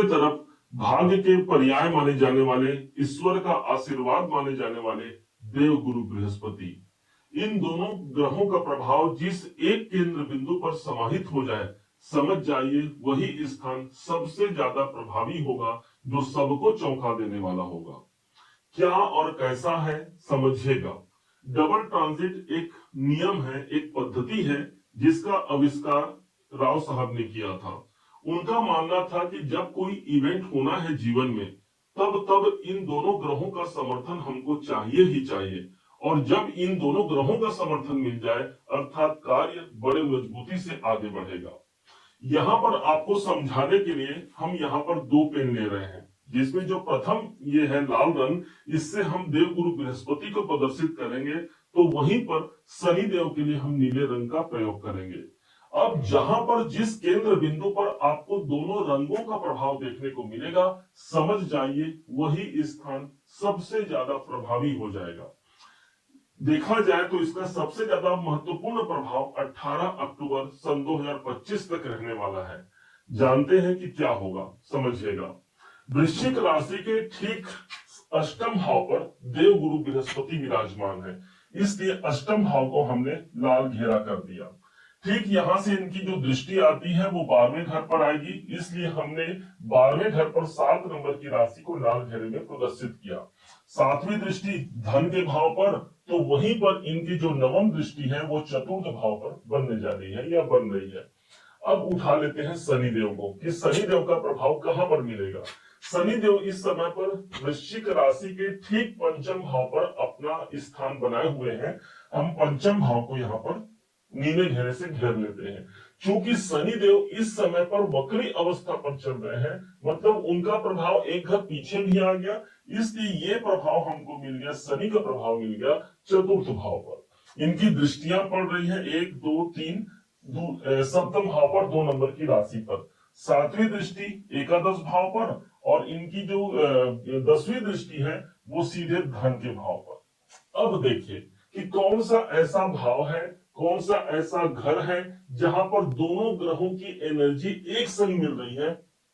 तरफ भाग्य के पर्याय माने जाने वाले, ईश्वर का आशीर्वाद माने जाने वाले देव गुरु बृहस्पति, इन दोनों ग्रहों का प्रभाव जिस एक केंद्र बिंदु पर समाहित हो जाए, समझ जाइए वही स्थान सबसे ज्यादा प्रभावी होगा, जो सबको चौंका देने वाला होगा। क्या और कैसा है समझिएगा। डबल ट्रांजिट एक नियम है, एक पद्धति है जिसका आविष्कार राव साहब ने किया था। उनका मानना था कि जब कोई इवेंट होना है जीवन में, तब तब इन दोनों ग्रहों का समर्थन हमको चाहिए ही चाहिए, और जब इन दोनों ग्रहों का समर्थन मिल जाए, अर्थात कार्य बड़े मजबूती से आगे बढ़ेगा। यहाँ पर आपको समझाने के लिए हम यहाँ पर दो पेन ले रहे हैं, जिसमें जो प्रथम ये है लाल रंग, इससे हम देव गुरु बृहस्पति को प्रदर्शित करेंगे, तो वहीं पर शनि देव के लिए हम नीले रंग का प्रयोग करेंगे। अब जहां पर जिस केंद्र बिंदु पर आपको दोनों रंगों का प्रभाव देखने को मिलेगा, समझ जाइए वही स्थान सबसे ज्यादा प्रभावी हो जाएगा। देखा जाए तो इसका सबसे ज्यादा महत्वपूर्ण प्रभाव 18 अक्टूबर सन 2025 तक रहने वाला है। जानते हैं कि क्या होगा, समझिएगा। वृश्चिक राशि के ठीक अष्टम भाव पर देव गुरु बृहस्पति विराजमान है, इसलिए अष्टम भाव को हमने लाल घेरा कर दिया। ठीक यहां से इनकी जो दृष्टि आती है वो 12वें घर पर आएगी, इसलिए हमने 12वें घर पर 7 नंबर की राशि को लाल घेरे में प्रदर्शित किया। 7वीं दृष्टि धन के भाव पर, तो वहीं पर इनकी जो 9वीं दृष्टि है वो चतुर्थ भाव पर बनने जा रही है या बन रही है। अब उठा लेते हैं शनिदेव को कि शनिदेव का प्रभाव कहां पर मिलेगा। शनिदेव इस समय पर वृश्चिक राशि के ठीक पंचम भाव पर अपना स्थान बनाए हुए हैं। हम पंचम भाव को यहाँ पर नीले घेरे से घेर लेते हैं। चूंकि शनिदेव इस समय पर वक्री अवस्था पर चल रहे हैं, मतलब उनका प्रभाव एक घर पीछे भी आ गया, इसलिए ये प्रभाव हमको मिल गया, शनि का प्रभाव मिल गया चतुर्थ भाव पर। इनकी दृष्टियां पड़ रही है 1 2 3 सप्तम भाव पर 2 नंबर की राशि पर। 7वीं दृष्टि एकादश भाव पर, और इनकी जो 10वीं दृष्टि है वो सीधे धन के भाव पर। अब देखिए कि कौन सा ऐसा भाव है, कौन सा ऐसा घर है जहां पर दोनों ग्रहों की एनर्जी एक संग मिल रही है।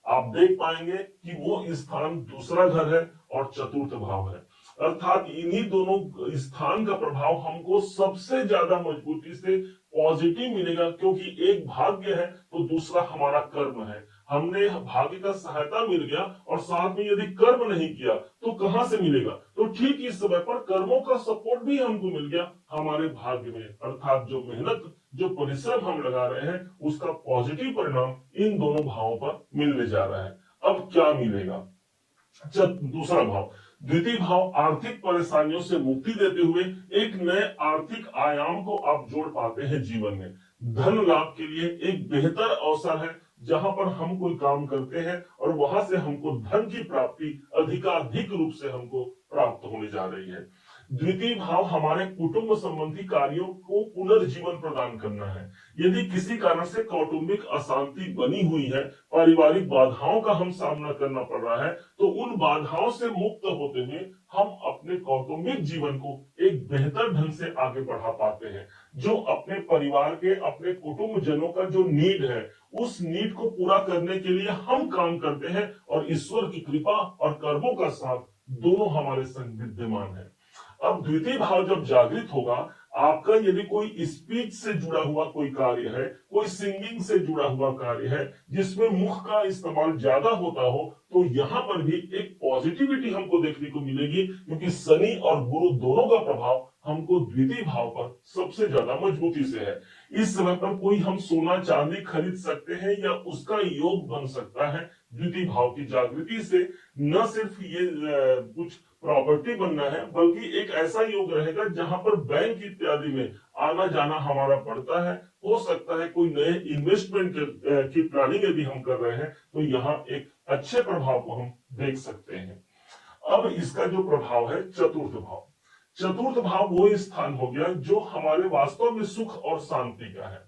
आप देख पाएंगे कि वो स्थान दूसरा घर है और चतुर्थ भाव है, अर्थात इन्हीं दोनों स्थान का प्रभाव हमको सबसे ज्यादा मजबूती से पॉजिटिव मिलेगा, क्योंकि एक भाग्य है तो दूसरा हमारा कर्म है। हमने भाग्य का सहायता मिल गया, और साथ में यदि कर्म नहीं किया तो कहां से मिलेगा, तो ठीक इस समय पर कर्मों का सपोर्ट भी हमको मिल गया हमारे भाग्य में, अर्थात जो मेहनत जो परिश्रम हम लगा रहे हैं उसका पॉजिटिव परिणाम इन दोनों भावों पर मिलने जा रहा है। अब क्या मिलेगा, दूसरा भाव, द्वितीय भाव आर्थिक परेशानियों से मुक्ति देते हुए एक नए आर्थिक आयाम को आप जोड़ पाते हैं जीवन में। धन लाभ के लिए एक बेहतर अवसर है, जहां पर हम कोई काम करते हैं और वहां से हमको धन की प्राप्ति अधिकाधिक रूप से हमको प्राप्त होने जा रही है। द्वितीय भाव हमारे कुटुंब संबंधी कार्यों को पुनर्जीवन प्रदान करना है। यदि किसी कारण से कौटुंबिक अशांति बनी हुई है, पारिवारिक बाधाओं का हम सामना करना पड़ रहा है, तो उन बाधाओं से मुक्त होते हुए हम अपने कौटुंबिक जीवन को एक बेहतर ढंग से आगे बढ़ा पाते हैं। जो अपने परिवार के, अपने कुटुंब जनों का जो नीड है, उस नीड को पूरा करने के लिए हम काम करते हैं, और ईश्वर की कृपा और कर्मों का साथ दोनों हमारे संग विद्यमान है। अब द्वितीय भाव जब जागृत होगा, आपका यदि कोई स्पीच से जुड़ा हुआ कोई कार्य है, कोई सिंगिंग से जुड़ा हुआ कार्य है जिसमें मुख का इस्तेमाल ज्यादा होता हो, तो यहाँ पर भी एक पॉजिटिविटी हमको देखने को मिलेगी, क्योंकि शनि और गुरु दोनों का प्रभाव हमको द्वितीय भाव पर सबसे ज्यादा मजबूती से है। इस समय पर कोई हम सोना चांदी खरीद सकते हैं या उसका योग बन सकता है द्वितीय भाव की जागृति से। न सिर्फ ये कुछ प्रॉपर्टी बनना है, बल्कि एक ऐसा योग रहेगा जहां पर बैंक इत्यादि में आना जाना हमारा पड़ता है। हो सकता है कोई नए इन्वेस्टमेंट की प्लानिंग यदि हम कर रहे हैं, तो यहाँ एक अच्छे प्रभाव को हम देख सकते हैं। अब इसका जो प्रभाव है चतुर्थ भाव, चतुर्थ भाव वो स्थान हो गया जो हमारे वास्तव में सुख और शांति का है।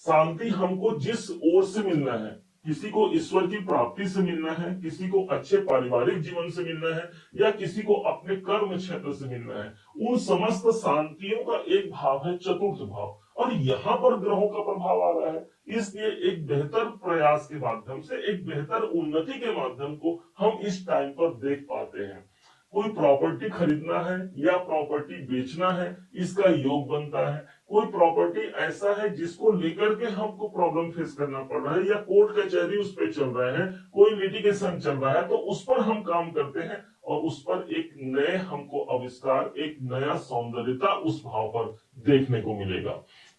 शांति हमको जिस ओर से मिलना है, किसी को ईश्वर की प्राप्ति से मिलना है, किसी को अच्छे पारिवारिक जीवन से मिलना है, या किसी को अपने कर्म क्षेत्र से मिलना है, उन समस्त शांतियों का एक भाव है चतुर्थ भाव। और यहाँ पर ग्रहों का प्रभाव आ रहा है। इसलिए एक बेहतर प्रयास के माध्यम से, एक बेहतर उन्नति के माध्यम को हम इस टाइम पर देख पाते हैं। कोई प्रॉपर्टी खरीदना है या प्रॉपर्टी बेचना है, इसका योग बनता है। कोई प्रॉपर्टी ऐसा है जिसको लेकर के हमको प्रॉब्लम फेस करना पड़ रहा है या कोर्ट कचहरी उस पर चल रहे हैं, कोई लिटिगेशन चल रहा है, तो उस पर हम काम करते हैं और उस पर एक नए हमको आविष्कार, एक नया सौंदर्यता उस भाव पर देखने को मिलेगा।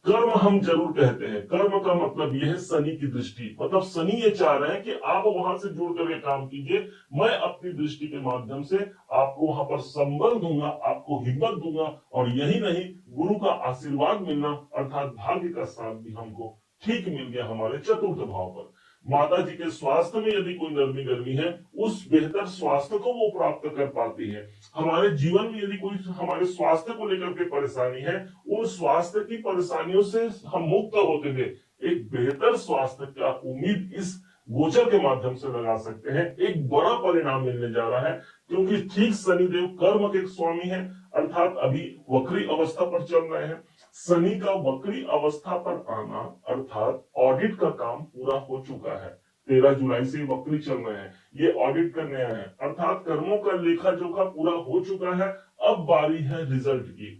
कर्म हम जरूर कहते हैं, कर्म का मतलब यह है शनि की दृष्टि, मतलब शनि ये चाह रहे हैं कि आप वहां से जुड़ करके काम कीजिए, मैं अपनी दृष्टि के माध्यम से आपको वहां पर संबल दूंगा, आपको हिम्मत दूंगा। और यही नहीं, गुरु का आशीर्वाद मिलना अर्थात भाग्य का साथ भी हमको ठीक मिल गया हमारे चतुर्थ भाव पर। माता जी के स्वास्थ्य में यदि कोई नरमी गर्मी है, उस बेहतर स्वास्थ्य को वो प्राप्त कर पाती है। हमारे जीवन में यदि कोई हमारे स्वास्थ्य को लेकर के परेशानी है, उन स्वास्थ्य की परेशानियों से हम मुक्त होते हुए एक बेहतर स्वास्थ्य का उम्मीद इस गोचर के माध्यम से लगा सकते हैं। एक बड़ा परिणाम मिलने जा रहा है, क्योंकि ठीक शनिदेव कर्म के स्वामी है, अर्थात अभी वक्री अवस्था पर चल रहे हैं। शनि का वक्री अवस्था पर आना अर्थात ऑडिट का काम पूरा हो चुका है। 13 जुलाई से वक्री चल रहे हैं, ये ऑडिट करने आए हैं, अर्थात कर्मों का लेखा जोखा पूरा हो चुका है। अब बारी है रिजल्ट की।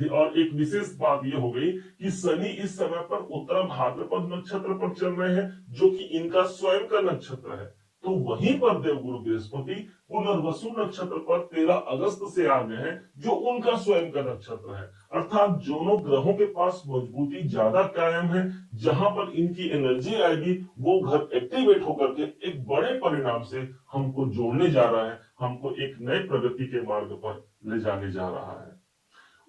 और एक विशेष बात यह हो गई कि शनि इस समय पर उत्तरा भाद्रपद नक्षत्र पर चल रहे हैं, जो कि इनका स्वयं का नक्षत्र है। तो वहीं पर देवगुरु बृहस्पति पुनर्वसु नक्षत्र पर 13 अगस्त से आ गए हैं, जो उनका स्वयं का नक्षत्र है। अर्थात दोनों ग्रहों के पास मजबूती ज्यादा कायम है। जहां पर इनकी एनर्जी आएगी, वो घर एक्टिवेट होकर के एक बड़े परिणाम से हमको जोड़ने जा रहा है, हमको एक नए प्रगति के मार्ग पर ले जाने जा रहा है।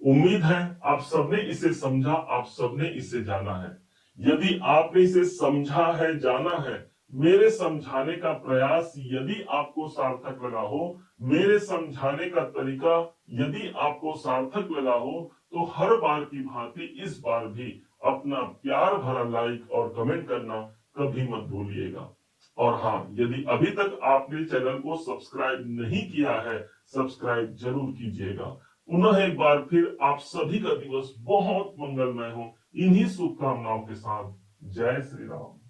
उम्मीद है आप सबने इसे समझा, आप सबने इसे जाना है। यदि आपने इसे समझा है, जाना है, मेरे समझाने का प्रयास यदि आपको सार्थक लगा हो, मेरे समझाने का तरीका यदि आपको सार्थक लगा हो, तो हर बार की भांति इस बार भी अपना प्यार भरा लाइक और कमेंट करना कभी मत भूलिएगा। और हाँ, यदि अभी तक आपने चैनल को सब्सक्राइब नहीं किया है, सब्सक्राइब जरूर कीजिएगा। पुनः एक बार फिर आप सभी का दिवस बहुत मंगलमय हो, इन्हीं शुभकामनाओं के साथ। जय श्री राम।